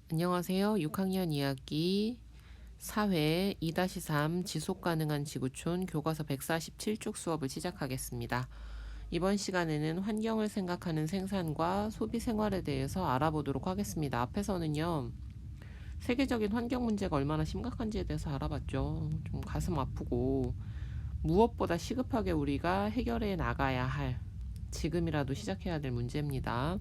안녕하세요. 6학년 2학기 사회 2-3 지속가능한 지구촌 교과서 147쪽 수업을 시작하겠습니다. 이번 시간에는 환경을 생각하는 생산과 소비 생활에 대해서 알아보도록 하겠습니다. 앞에서는요, 세계적인 환경 문제가 얼마나 심각한지에 대해서 알아봤죠. 좀 가슴 아프고 무엇보다 시급하게 우리가 해결해 나가야 할, 지금이라도 시작해야 될 문제입니다.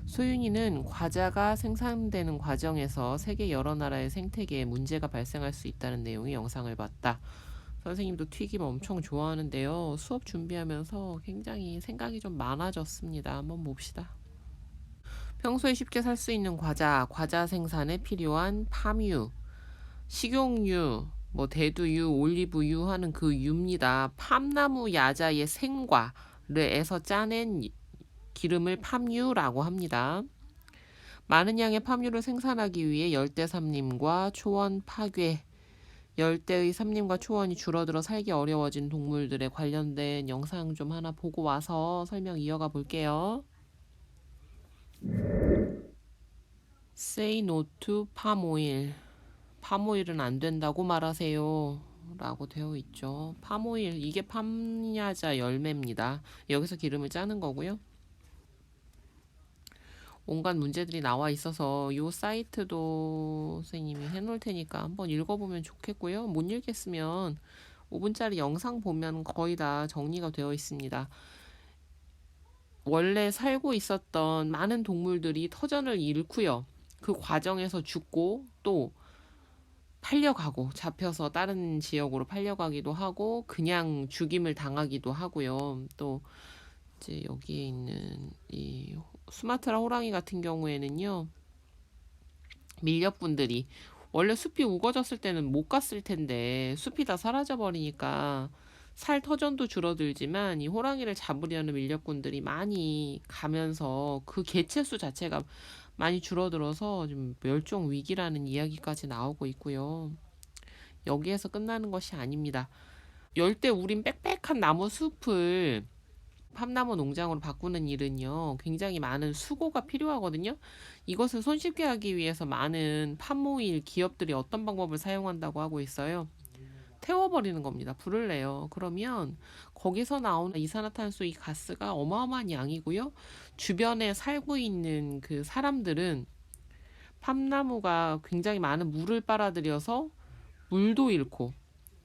소윤이는 과자가 생산되는 과정에서 세계 여러 나라의 생태계에 문제가 발생할 수 있다는 내용의 영상을 봤다. 선생님도 튀김 엄청 좋아하는데요. 수업 준비하면서 굉장히 생각이 좀 많아졌습니다. 한번 봅시다. 평소에 쉽게 살 수 있는 과자 생산에 필요한 팜유, 식용유, 뭐 대두유, 올리브유 하는 그 유입니다. 팜나무 야자의 생과를에서 짜낸 기름을 팜유라고 합니다. 많은 양의 팜유를 생산하기 위해 열대 삼림과 초원 파괴, 열대의 삼림과 초원이 줄어들어 살기 어려워진 동물들에 관련된 영상 좀 하나 보고 와서 설명 이어가 볼게요. Say no to palm oil. 팜오일은 안 된다고 말하세요. 라고 되어 있죠. 팜오일, 이게 팜야자 열매입니다. 여기서 기름을 짜는 거고요. 온갖 문제들이 나와 있어서 이 사이트도 선생님이 해놓을 테니까 한번 읽어보면 좋겠고요. 못 읽겠으면 5분짜리 영상 보면 거의 다 정리가 되어 있습니다. 원래 살고 있었던 많은 동물들이 터전을 잃고요. 그 과정에서 죽고 또 팔려가고 잡혀서 다른 지역으로 팔려가기도 하고 그냥 죽임을 당하기도 하고요. 또 이제 여기에 있는 이 수마트라 호랑이 같은 경우에는요. 밀렵꾼들이 원래 숲이 우거졌을 때는 못 갔을 텐데 숲이 다 사라져 버리니까 살 터전도 줄어들지만 이 호랑이를 잡으려는 밀렵꾼들이 많이 가면서 그 개체수 자체가 많이 줄어들어서 좀 멸종 위기라는 이야기까지 나오고 있고요. 여기에서 끝나는 것이 아닙니다. 열대 우림 빽빽한 나무 숲을 팜나무 농장으로 바꾸는 일은요, 굉장히 많은 수고가 필요하거든요. 이것을 손쉽게 하기 위해서 많은 팜모일 기업들이 어떤 방법을 사용한다고 하고 있어요. 태워버리는 겁니다. 불을 내요. 그러면 거기서 나오는 이산화탄소 이 가스가 어마어마한 양이고요. 주변에 살고 있는 그 사람들은 팜나무가 굉장히 많은 물을 빨아들여서 물도 잃고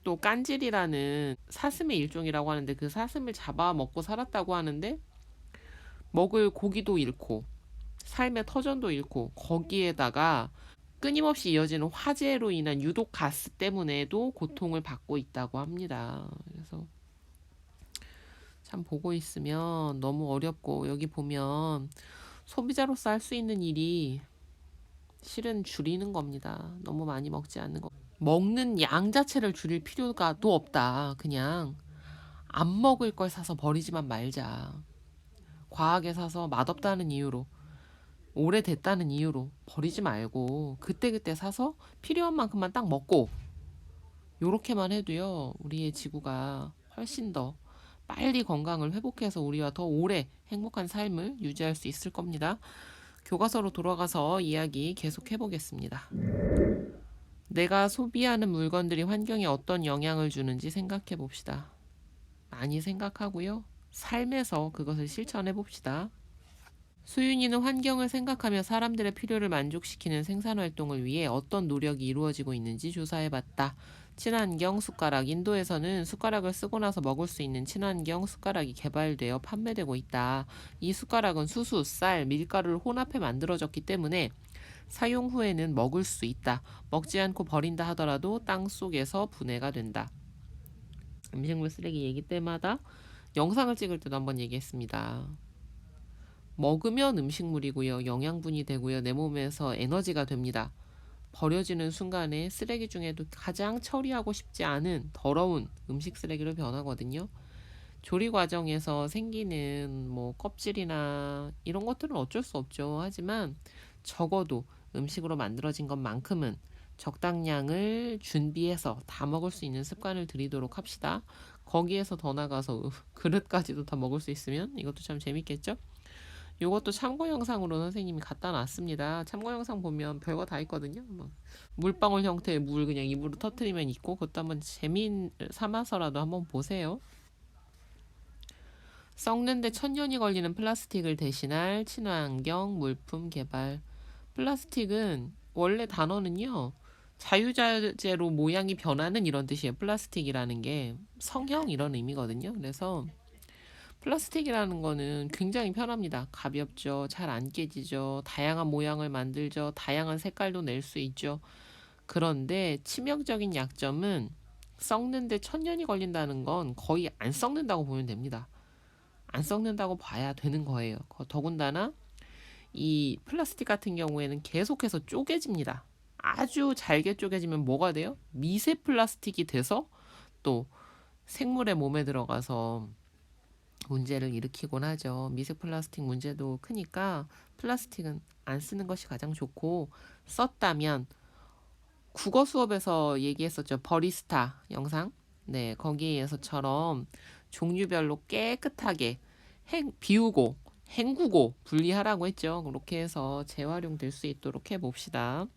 또 깐질이라는 사슴의 일종이라고 하는데 그 사슴을 잡아 먹고 살았다고 하는데 먹을 고기도 잃고 삶의 터전도 잃고 거기에다가 끊임없이 이어지는 화재로 인한 유독 가스 때문에도 고통을 받고 있다고 합니다. 그래서 참 보고 있으면 너무 어렵고 여기 보면 소비자로서 할 수 있는 일이 실은 줄이는 겁니다. 너무 많이 먹지 않는 거. 먹는 양 자체를 줄일 필요가 또 없다. 그냥 안 먹을 걸 사서 버리지만 말자. 과하게 사서 맛없다는 이유로, 오래됐다는 이유로 버리지 말고 그때그때 사서 필요한 만큼만 딱 먹고 요렇게만 해도요. 우리의 지구가 훨씬 더 빨리 건강을 회복해서 우리와 더 오래 행복한 삶을 유지할 수 있을 겁니다. 교과서로 돌아가서 이야기 계속 해보겠습니다. 내가 소비하는 물건들이 환경에 어떤 영향을 주는지 생각해 봅시다. 많이 생각하고요. 삶에서 그것을 실천해 봅시다. 수윤이는 환경을 생각하며 사람들의 필요를 만족시키는 생산활동을 위해 어떤 노력이 이루어지고 있는지 조사해 봤다. 친환경 숟가락. 인도에서는 숟가락을 쓰고 나서 먹을 수 있는 친환경 숟가락이 개발되어 판매되고 있다. 이 숟가락은 수수, 쌀, 밀가루를 혼합해 만들어졌기 때문에 사용 후에는 먹을 수 있다. 먹지 않고 버린다 하더라도 땅 속에서 분해가 된다. 음식물 쓰레기 얘기 때마다 영상을 찍을 때도 한번 얘기했습니다. 먹으면 음식물이고요. 영양분이 되고요. 내 몸에서 에너지가 됩니다. 버려지는 순간에 쓰레기 중에도 가장 처리하고 싶지 않은 더러운 음식 쓰레기로 변하거든요. 조리 과정에서 생기는 뭐 껍질이나 이런 것들은 어쩔 수 없죠. 하지만 적어도 음식으로 만들어진 것만큼은 적당량을 준비해서 다 먹을 수 있는 습관을 들이도록 합시다. 거기에서 더 나가서 그릇까지도 다 먹을 수 있으면 이것도 참 재밌겠죠? 요것도 참고 영상으로 선생님이 갖다 놨습니다. 참고 영상 보면 별거 다 있거든요. 뭐 물방울 형태의 물 그냥 입으로 터트리면 있고, 그것도 한번 재미 삼아서라도 한번 보세요. 썩는데 천년이 걸리는 플라스틱을 대신할 친환경 물품 개발. 플라스틱은 원래 단어는요, 자유자재로 모양이 변하는 이런 뜻이에요. 플라스틱이라는 게 성형 이런 의미거든요. 그래서 플라스틱이라는 거는 굉장히 편합니다. 가볍죠. 잘 안 깨지죠. 다양한 모양을 만들죠. 다양한 색깔도 낼 수 있죠. 그런데 치명적인 약점은 썩는데 천년이 걸린다는 건 거의 안 썩는다고 보면 됩니다. 안 썩는다고 봐야 되는 거예요. 더군다나 이 플라스틱 같은 경우에는 계속해서 쪼개집니다. 아주 잘게 쪼개지면 뭐가 돼요? 미세 플라스틱이 돼서 또 생물의 몸에 들어가서 문제를 일으키곤 하죠. 미세 플라스틱 문제도 크니까 플라스틱은 안 쓰는 것이 가장 좋고, 썼다면 국어 수업에서 얘기했었죠. 버리스타 영상. 네, 거기에서처럼 종류별로 깨끗하게 비우고 헹구고 분리하라고 했죠. 그렇게 해서 재활용될 수 있도록 해봅시다.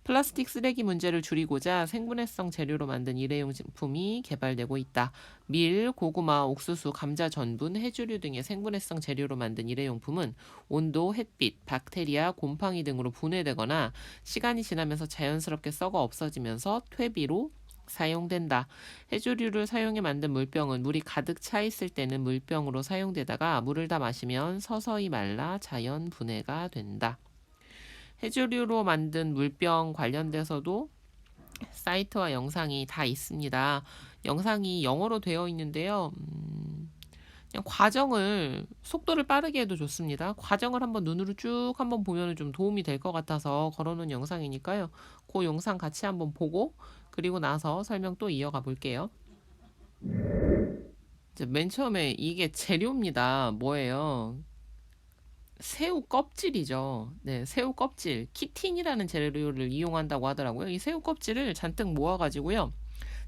플라스틱 쓰레기 문제를 줄이고자 생분해성 재료로 만든 일회용 제품이 개발되고 있다. 밀, 고구마, 옥수수, 감자 전분, 해조류 등의 생분해성 재료로 만든 일회용품은 온도, 햇빛, 박테리아, 곰팡이 등으로 분해되거나 시간이 지나면서 자연스럽게 썩어 없어지면서 퇴비로 사용된다. 해조류를 사용해 만든 물병은 물이 가득 차 있을 때는 물병으로 사용되다가 물을 다 마시면 서서히 말라 자연 분해가 된다. 해조류로 만든 물병 관련돼서도 사이트와 영상이 다 있습니다. 영상이 영어로 되어 있는데요. 그냥 과정을 속도를 빠르게 해도 좋습니다. 과정을 한번 눈으로 쭉 한번 보면 좀 도움이 될 것 같아서 걸어놓은 영상이니까요. 그 영상 같이 한번 보고 그리고 나서 설명 또 이어가 볼게요. 이제 맨 처음에 이게 재료입니다. 뭐예요? 새우 껍질이죠. 네, 새우 껍질. 키틴이라는 재료를 이용한다고 하더라고요. 이 새우 껍질을 잔뜩 모아가지고요.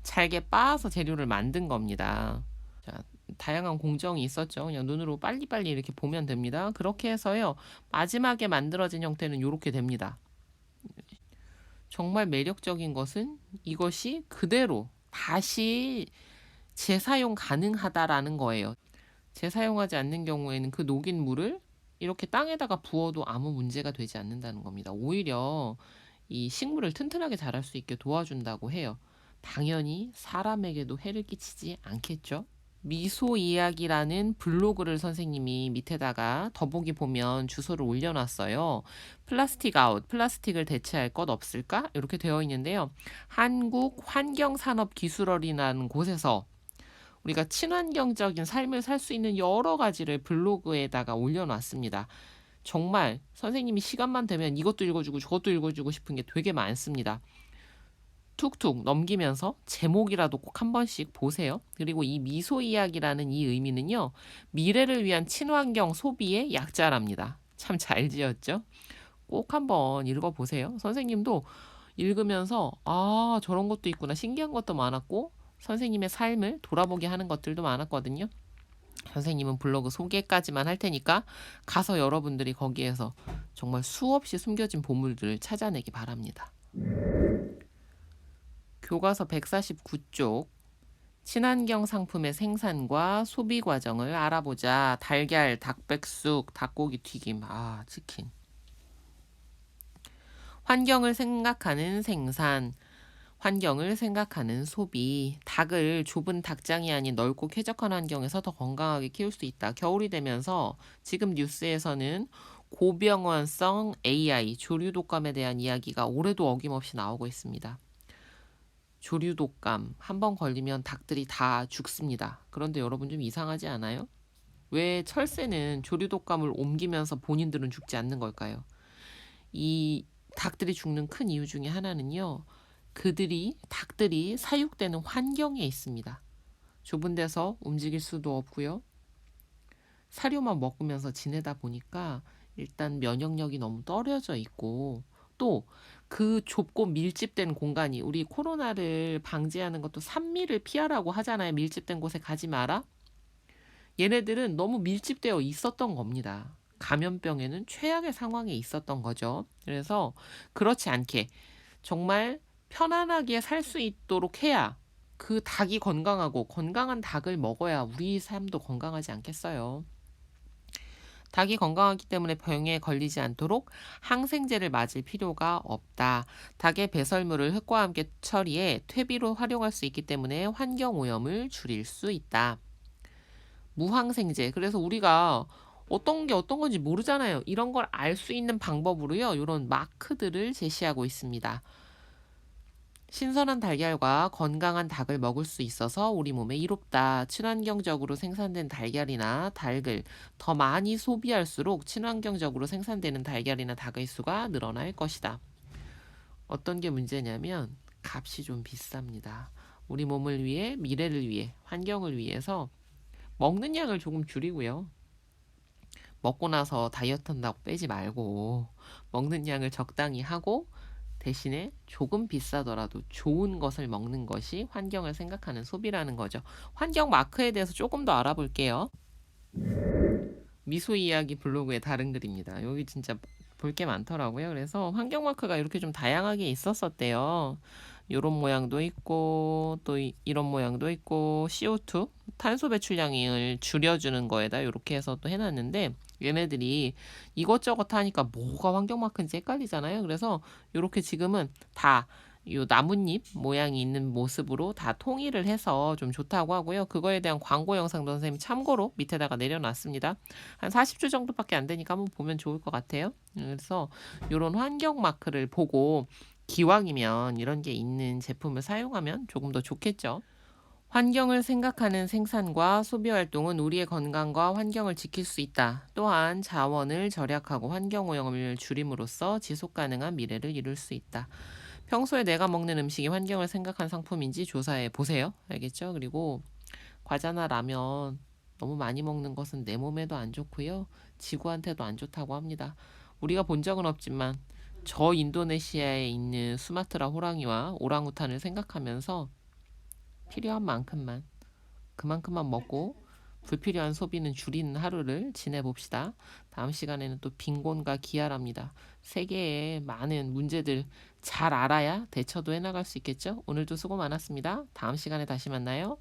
잘게 빻아서 재료를 만든 겁니다. 자, 다양한 공정이 있었죠. 그냥 눈으로 빨리빨리 이렇게 보면 됩니다. 그렇게 해서요. 마지막에 만들어진 형태는 이렇게 됩니다. 정말 매력적인 것은 이것이 그대로 다시 재사용 가능하다라는 거예요. 재사용하지 않는 경우에는 그 녹인 물을 이렇게 땅에다가 부어도 아무 문제가 되지 않는다는 겁니다. 오히려 이 식물을 튼튼하게 자랄 수 있게 도와준다고 해요. 당연히 사람에게도 해를 끼치지 않겠죠? 미소 이야기라는 블로그를 선생님이 밑에다가 더보기 보면 주소를 올려놨어요. 플라스틱 아웃, 플라스틱을 대체할 것 없을까? 이렇게 되어 있는데요. 한국환경산업기술원이라는 곳에서 우리가 친환경적인 삶을 살 수 있는 여러 가지를 블로그에다가 올려놨습니다. 정말 선생님이 시간만 되면 이것도 읽어주고 저것도 읽어주고 싶은 게 되게 많습니다. 툭툭 넘기면서 제목이라도 꼭 한 번씩 보세요. 그리고 이 미소 이야기라는 이 의미는요. 미래를 위한 친환경 소비의 약자랍니다. 참 잘 지었죠? 꼭 한번 읽어보세요. 선생님도 읽으면서 아 저런 것도 있구나 신기한 것도 많았고 선생님의 삶을 돌아보게 하는 것들도 많았거든요. 선생님은 블로그 소개까지만 할 테니까 가서 여러분들이 거기에서 정말 수없이 숨겨진 보물들을 찾아내기 바랍니다. 교과서 149쪽 친환경 상품의 생산과 소비 과정을 알아보자. 달걀, 닭백숙, 닭고기 튀김, 치킨. 환경을 생각하는 생산, 환경을 생각하는 소비. 닭을 좁은 닭장이 아닌 넓고 쾌적한 환경에서 더 건강하게 키울 수 있다. 겨울이 되면서 지금 뉴스에서는 고병원성 AI, 조류 독감에 대한 이야기가 올해도 어김없이 나오고 있습니다. 조류 독감 한번 걸리면 닭들이 다 죽습니다. 그런데 여러분 좀 이상하지 않아요? 왜 철새는 조류 독감을 옮기면서 본인들은 죽지 않는 걸까요? 이 닭들이 죽는 큰 이유 중에 하나는요. 닭들이 사육되는 환경에 있습니다. 좁은 데서 움직일 수도 없고요. 사료만 먹으면서 지내다 보니까 일단 면역력이 너무 떨어져 있고 또 그 좁고 밀집된 공간이 우리 코로나를 방지하는 것도 3미를 피하라고 하잖아요. 밀집된 곳에 가지 마라. 얘네들은 너무 밀집되어 있었던 겁니다. 감염병에는 최악의 상황에 있었던 거죠. 그래서 그렇지 않게 정말 편안하게 살 수 있도록 해야 그 닭이 건강하고 건강한 닭을 먹어야 우리 삶도 건강하지 않겠어요. 닭이 건강하기 때문에 병에 걸리지 않도록 항생제를 맞을 필요가 없다. 닭의 배설물을 흙과 함께 처리해 퇴비로 활용할 수 있기 때문에 환경 오염을 줄일 수 있다. 무항생제. 그래서 우리가 어떤 게 어떤 건지 모르잖아요. 이런 걸 알 수 있는 방법으로요. 이런 마크들을 제시하고 있습니다. 신선한 달걀과 건강한 닭을 먹을 수 있어서 우리 몸에 이롭다. 친환경적으로 생산된 달걀이나 닭을 더 많이 소비할수록 친환경적으로 생산되는 달걀이나 닭의 수가 늘어날 것이다. 어떤 게 문제냐면 값이 좀 비쌉니다. 우리 몸을 위해, 미래를 위해, 환경을 위해서 먹는 양을 조금 줄이고요. 먹고 나서 다이어트 한다고 빼지 말고 먹는 양을 적당히 하고 대신에 조금 비싸더라도 좋은 것을 먹는 것이 환경을 생각하는 소비라는 거죠. 환경 마크에 대해서 조금 더 알아볼게요. 미소 이야기 블로그의 다른 글입니다. 여기 진짜 볼 게 많더라고요. 그래서 환경 마크가 이렇게 좀 다양하게 있었었대요. 이런 모양도 있고 또 이런 모양도 있고 CO2 탄소 배출량을 줄여주는 거에다 이렇게 해서 또 해놨는데 얘네들이 이것저것 하니까 뭐가 환경 마크인지 헷갈리잖아요. 그래서 이렇게 지금은 다 요 나뭇잎 모양이 있는 모습으로 다 통일을 해서 좀 좋다고 하고요. 그거에 대한 광고 영상도 선생님이 참고로 밑에다가 내려놨습니다. 한 40초 정도밖에 안 되니까 한번 보면 좋을 것 같아요. 그래서 이런 환경 마크를 보고 기왕이면 이런 게 있는 제품을 사용하면 조금 더 좋겠죠. 환경을 생각하는 생산과 소비 활동은 우리의 건강과 환경을 지킬 수 있다. 또한 자원을 절약하고 환경 오염을 줄임으로써 지속 가능한 미래를 이룰 수 있다. 평소에 내가 먹는 음식이 환경을 생각한 상품인지 조사해 보세요. 알겠죠? 그리고 과자나 라면 너무 많이 먹는 것은 내 몸에도 안 좋고요. 지구한테도 안 좋다고 합니다. 우리가 본 적은 없지만 저 인도네시아에 있는 수마트라 호랑이와 오랑우탄을 생각하면서 필요한 만큼만 그만큼만 먹고 불필요한 소비는 줄이는 하루를 지내봅시다. 다음 시간에는 또 빈곤과 기아랍니다. 세계의 많은 문제들 잘 알아야 대처도 해나갈 수 있겠죠? 오늘도 수고 많았습니다. 다음 시간에 다시 만나요.